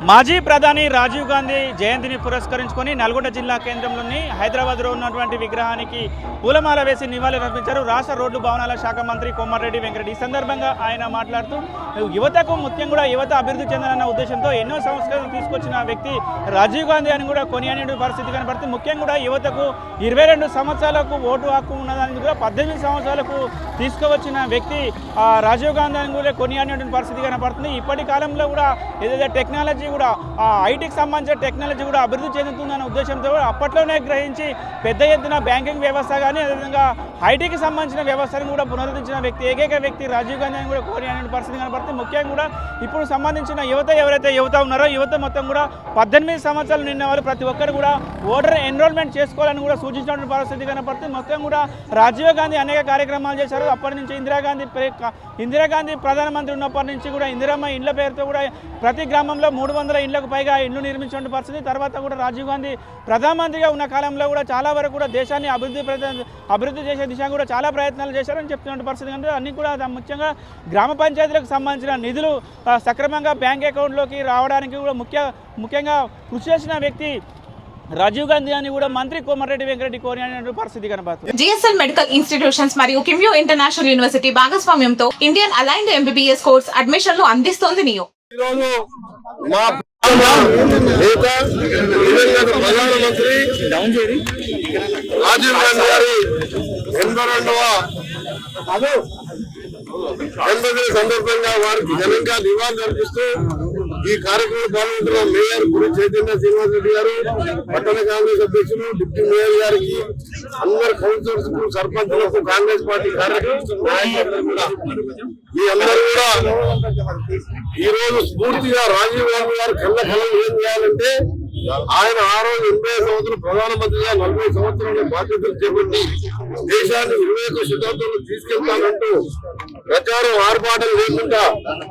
మాజీ ప్రధాని రాజీవ్ గాంధీ జయంతిని పురస్కరించుకొని నల్గొండ జిల్లా కేంద్రంలోని హైదరాబాద్లో ఉన్నటువంటి విగ్రహానికి పూలమాల వేసి నివాళులు అర్పించారు రాష్ట్ర రోడ్లు భవనాల శాఖ మంత్రి కోమటిరెడ్డి వెంకటరెడ్డి. ఈ సందర్భంగా ఆయన మాట్లాడుతూ యువతకు ముఖ్యం కూడా యువత అభివృద్ధి చెందాలన్న ఉద్దేశంతో ఎన్నో సంస్కరణలు తీసుకొచ్చిన వ్యక్తి రాజీవ్ గాంధీ అని కూడా కొనియాడే పరిస్థితి కనపడుతుంది. ముఖ్యంగా కూడా యువతకు 22 సంవత్సరాలకు ఓటు హక్కు ఉన్నదానికి కూడా 18 సంవత్సరాలకు తీసుకువచ్చిన వ్యక్తి రాజీవ్ గాంధీ అని కూడా కొనియాడే పరిస్థితి కనపడుతుంది. ఇప్పటి కాలంలో కూడా ఏదైతే టెక్నాలజీ కూడా ఐటీకి సంబంధించిన టెక్నాలజీ కూడా అభివృద్ధి చెందుతుందన్న ఉద్దేశంతో అప్పట్లోనే గ్రహించి పెద్ద ఎత్తున బ్యాంకింగ్ వ్యవస్థ కానీ అదేవిధంగా ఐటీకి సంబంధించిన వ్యవస్థను కూడా పునరుద్ధరించిన వ్యక్తి ఏకైక వ్యక్తి రాజీవ్ గాంధీ అని కూడా కోరి అనే పరిస్థితి కనబడుతుంది. ముఖ్యంగా కూడా ఇప్పుడు సంబంధించిన ఎవరైతే యువత ఉన్నారో యువత మొత్తం కూడా 18 సంవత్సరాలు నిన్న వాళ్ళు ప్రతి ఒక్కరు కూడా ఓటర్ ఎన్రోల్మెంట్ చేసుకోవాలని కూడా సూచించినటువంటి పరిస్థితి కనబడుతుంది. మొత్తం కూడా రాజీవ్ గాంధీ అనేక కార్యక్రమాలు చేశారు. అప్పటి నుంచి ఇందిరాగాంధీ ప్రధానమంత్రి ఉన్నప్పటి నుంచి కూడా ఇందిరమ్మ ఇండ్ల పేరుతో కూడా ప్రతి గ్రామంలో 300 ఇండ్లకు పైగా ఇండ్లు నిర్మించిన పరిస్థితి. తర్వాత కూడా రాజీవ్ గాంధీ ప్రధానమంత్రిగా ఉన్న కాలంలో కూడా చాలా వరకు కూడా దేశాన్ని అభివృద్ధి చేసే దిశగా కూడా చాలా ప్రయత్నాలు చేశారని చెప్తున్న పరిస్థితి. అంటే అన్ని కూడా ముఖ్యంగా గ్రామ పంచాయతీలకు సంబంధించిన నిధులు సక్రమంగా బ్యాంక్ అకౌంట్లోకి రావడానికి కూడా ముఖ్యంగా కృషి చేసిన వ్యక్తి రాజీవ్ గాంధీ అని కూడా మంత్రి కోమటిరెడ్డి వెంకటరెడ్డి కోరిన పరిస్థితి కనబడుతుంది. జిఎస్ఎల్ మెడికల్ ఇన్స్టిట్యూషన్స్ మరియు కిమ్యూ ఇంటర్నేషనల్ యూనివర్సిటీ భాగస్వామ్యంతో ఇండియన్ అలైన్డ్ ఎంబీబీఎస్ కోర్స్ అడ్మిషన్లు అందిస్తోంది నియో. ప్రధానమంత్రి రాజీవ్ గాంధీ గారి 82వ జన్మదిన సందర్భంగా వారికి ఘనంగా నివాళులు అర్పిస్తూ ఈ కార్యక్రమంలో పాల్గొంటున్న మేయర్ గుడి చైతన్య శ్రీనివాస్ రెడ్డి గారు, పట్టణ కాంగ్రెస్ అధ్యక్షులు, డిప్యూటీ మేయర్ గారికి, అందరు కౌన్సిలర్స్ కు, సర్పంచులకు, కాంగ్రెస్ పార్టీ కార్యకర్తలు కూడా ఈ అందరూ కూడా ఈ రోజు స్ఫూర్తిగా రాజీవ్ గాంధీ గారు కళ్ళ ఏం చేయాలంటే ఆయన ఆ రోజు 80 సంవత్సరాలు ప్రధానమంత్రిగా 40 సంవత్సరాల బాధ్యతలు చేపట్టి దేశాన్ని 21వ శతాబ్దంలో తీసుకెళ్తానంటూ ప్రచారం ఆర్భాటం లేకుండా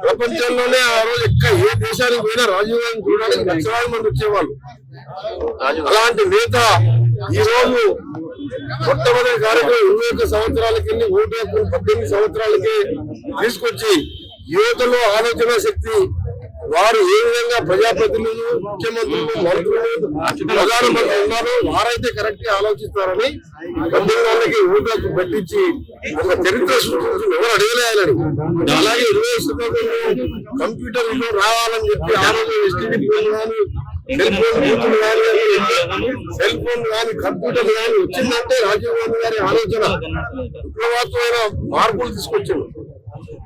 ప్రపంచంలోనే ఆ రోజు ఏ దేశానికి పోయినా రాజీవ్ గాంధీ చూడడానికి లక్షలాది మంది వచ్చేవాళ్ళు. అలాంటి నేత ఈ రోజు మొట్టమొదటి కార్యక్రమం 21 సంవత్సరాలకి వెళ్ళి ఓటు హక్కు 18 సంవత్సరాలకి తీసుకొచ్చి యువతలో ఆలోచన శక్తి, వారు ఏ విధంగా ప్రజాప్రతినిధులు, ముఖ్యమంత్రులు, మంత్రులు, ప్రధానమంత్రి ఉన్నారో వారైతే కరెక్ట్ గా ఆలోచిస్తారని 18 వాళ్ళకి ఓటు హక్కు పెట్టించి ఒక చరిత్ర సృష్టించి ఎవరు అడగలేయాలని. అలాగే 20 శతాబ్దంలో కంప్యూటర్లు రావాలని చెప్పి ఆ రోజు ఎస్టీడీ ఫోన్ కానీ సెల్ ఫోన్ కానీ కంప్యూటర్ కానీ వచ్చిందంటే రాజీవ్ గాంధీ గారి ఆలోచన విప్లవాత్మకమైన మార్పులు తీసుకొచ్చింది.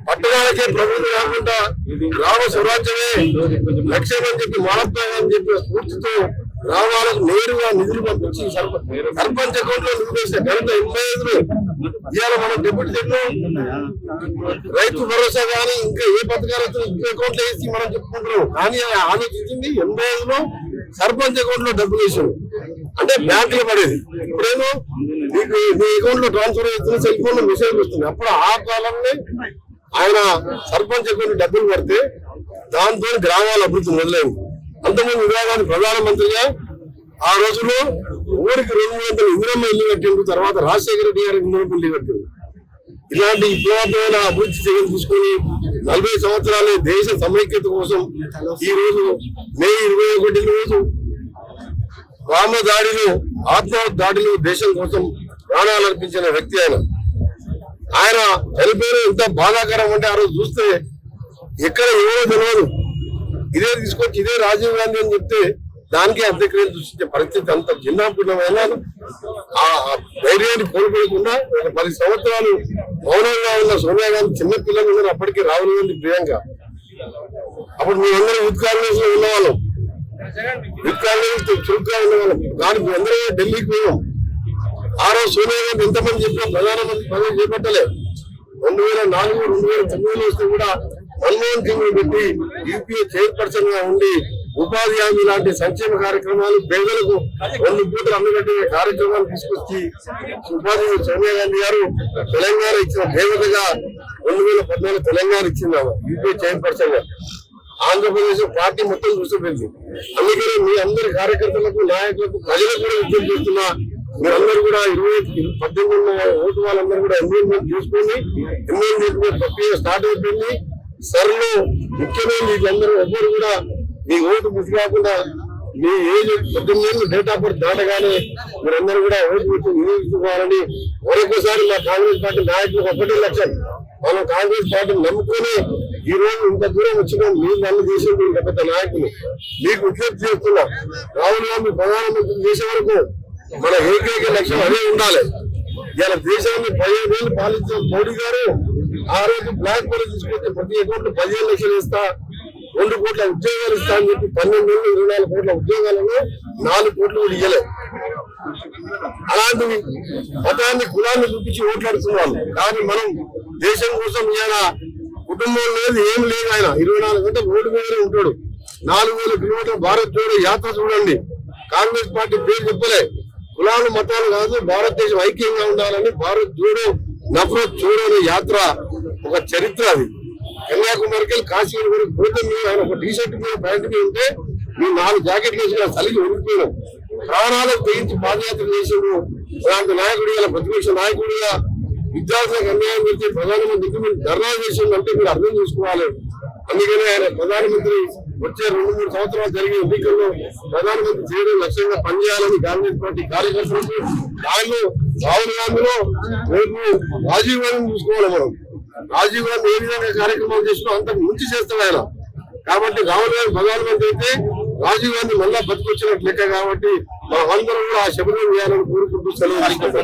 పట్టణాలకే ప్రభుత్వం కాకుండా గ్రామ స్వరాజ్యమే లక్ష్యం అని చెప్పి మహాత్మా గాంధీ చెప్పిన స్ఫూర్తితో గ్రామాలకు నేరుగా నిధులు పంపించి సర్పంచ్ అకౌంట్ లో నిధులు వేస్తే గత 85లో ఇవాళ మనం డిప్యూటీ రైతు భరోసా కానీ ఇంకా ఏ పథకాలు అకౌంట్ లో వేసి మనం చెప్పుకుంటున్నాం. కానీ ఆలోచించింది 85లో సర్పంచ్ అకౌంట్ లో డబ్బులు వేసాడు అంటే బ్యాంకులో పడేది. ఇప్పుడేమో మీకు మీ అకౌంట్ లో ట్రాన్స్ఫర్ అవుతుంది, సెల్ ఫోన్ లో మెసేజ్ వస్తుంది. అప్పుడు ఆ కాలంలో ఆయన సర్పంచ్ అకౌంట్ డబ్బులు పడితే దాంతో గ్రామాల అభివృద్ధి మొదలైంది. అంతకుముందు విభాగాన్ని ప్రధానమంత్రిగా ఆ రోజుల్లో ఊరికి 200 ఇందిరమ్మ ఇల్లు కట్టిండు. తర్వాత రాజశేఖర రెడ్డి గారికి 3 ఇల్లు కట్టిండు. ఇలాంటి విప్లవాత్మకమైన అభివృద్ధి చర్యలు తీసుకుని 40 సంవత్సరాలు దేశ సమైక్యత కోసం ఈ రోజు మే 21 రోజు రామ దాడిలో ఆత్మహత్య దాడిలో దేశం కోసం ప్రాణాలు అర్పించిన వ్యక్తి ఆయన చనిపోయిన ఎంత బాధాకరం అంటే ఆ రోజు చూస్తే ఎక్కడ ఎవరో తెలియదు. ఇదే తీసుకొచ్చి ఇదే రాజీవ్ గాంధీ అని చెప్తే దానికి అంత్యక్రియలు సృష్టించే పరిస్థితి అంత భిన్నాభిన్నమైన ఆ ధైర్యాన్ని కోల్పోకుండా ఒక 10 సంవత్సరాలు మౌనంగా ఉన్న సోనియా గాంధీ చిన్న పిల్లలు ఉన్నారు. అప్పటికి రాహుల్ గాంధీ ప్రియాంక, అప్పుడు మేమందరం యూత్ కాంగ్రెస్ లో ఉన్నవాళ్ళం, యూత్ కాంగ్రెస్ చురుగ్గా ఉన్నవాళ్ళం. కానీ మేమందరూ ఢిల్లీకి పోయాం. ఆ రోజు సోనియా గాంధీ ఎంతమంది చెప్పినా ప్రధానమంత్రి పదవి చేపట్టలేదు. 2004, 2009 వస్తే కూడా మన్మోహన్ సింగ్ పెట్టి యూపీఏ చైర్పర్సన్ గా ఉండి ఉపాధి హామీ లాంటి సంక్షేమ కార్యక్రమాలు, పేదలకు 2 పూటలు అన్నగట్టే కార్యక్రమాలు తీసుకొచ్చి ఉపాధి సోనియా గాంధీ గారు తెలంగాణ ఇచ్చిన దేవతగా 2014 తెలంగాణ ఇచ్చింది యూపీఏ చైర్పర్సన్ గా. ఆంధ్రప్రదేశ్ పార్టీ మొత్తం చూసిపోయింది. అందుకని మీ అందరి కార్యకర్తలకు, నాయకులకు, ప్రజలకు కూడా విజ్ఞప్తి చేస్తున్నా, మీరందరూ కూడా 18 ఓటు వాళ్ళందరూ కూడా ఎన్రోల్మెంట్ చేసుకోండి. ఎన్రోల్మెంట్ ప్రక్రియ స్టార్ట్ అయిపోయింది. సర్లు ముఖ్యమైన వీళ్ళందరూ ఎవ్వరు కూడా మీ ఓటు మిస్ కాకుండా మీ ఏజ్ 18 ఏళ్ళు డేట్ ఆఫ్ బర్త్ దాటగానే మీరందరూ కూడా ఓటు పెట్టి వినియోగించుకోవాలని మరొకసారి మా కాంగ్రెస్ పార్టీ నాయకులకు 1 లక్షం మనం కాంగ్రెస్ పార్టీని నమ్ముకొని ఈ రోజు ఇంత దూరం వచ్చినా మీరు నన్ను చేసే మీరు పెద్ద నాయకులు మీకు విజ్ఞప్తి చేస్తున్నా. రాహుల్ గాంధీ ప్రధానమంత్రి చేసే వరకు మన ఏకైక లక్ష్యం అదే ఉండాలి. ఇలా దేశాన్ని 15 ఏళ్ళు పాలించిన మోడీ గారు ఆ రోజు బ్లాక్ మనీ తీసుకొస్తే ప్రతి అకౌంట్ 15 లక్షలు ఇస్తా, 2 కోట్ల ఉద్యోగాలు ఇస్తా అని చెప్పి 12 ఏళ్ళు 24 కోట్ల ఉద్యోగాలను 4 కోట్లు కూడా ఇయ్యలే. అలాంటి మతాన్ని కులాన్ని చూపించి ఓట్లాడుతున్నారు. కానీ మనం దేశం కోసం ఇలా కుటుంబం లేదు ఏం లేదు. ఆయన 24 గంటలు రోడ్డు మీదనే ఉంటాడు. 4000 కిలోమీటర్ల భారత్ జోడో యాత్ర చూడండి. కాంగ్రెస్ పార్టీ పేరు చెప్పలే, కులాలు మతాలు కాదు, భారతదేశం ఐక్యంగా ఉండాలని భారత్ జోడో నఫరత్ జోడో అనే యాత్ర ఒక చరిత్ర. అది కన్యాకుమారికి వెళ్ళి కాశీ వరకు పోతే మీరు ఆయన ఒక టీషర్ట్ మీద ప్యాంట్ మీద ఉంటే మీరు 4 జాకెట్లు వేసిన చలికి ఉడికిపోయినాం. ప్రాణాలకు తెగించి పాదయాత్ర చేసాడు. అలాంటి నాయకుడు ఇలా ప్రతిపక్ష నాయకుడిగా విద్యార్థులకు అన్యాయం చేస్తే ప్రధానమంత్రి మీరు ధర్నా చేసిందంటే మీరు అర్థం చేసుకోవాలి. అందుకనే ఆయన ప్రధానమంత్రి వచ్చే 2-3 సంవత్సరాలు జరిగే ఎన్నికల్లో ప్రధానమంత్రి చేయడం లక్ష్యంగా పనిచేయాలని కాంగ్రెస్ పార్టీ కార్యకర్తలకు దానిలో రాహుల్ గాంధీలో రేపు రాజీవ్ గాంధీని చూసుకోవాలి. మనం రాజీవ్ గాంధీ ఏ విధంగా కార్యక్రమాలు చేసినా అంతకు మించి చేస్తాడు ఆయన. కాబట్టి రాహుల్ గాంధీ ప్రధానమంత్రి అయితే రాజీవ్ గాంధీ మళ్ళా బతికొచ్చినట్టు లెక్క. కాబట్టి మనం అందరం కూడా ఆ శబరిమల చేయాలని కోరుకుంటూ సెలవు.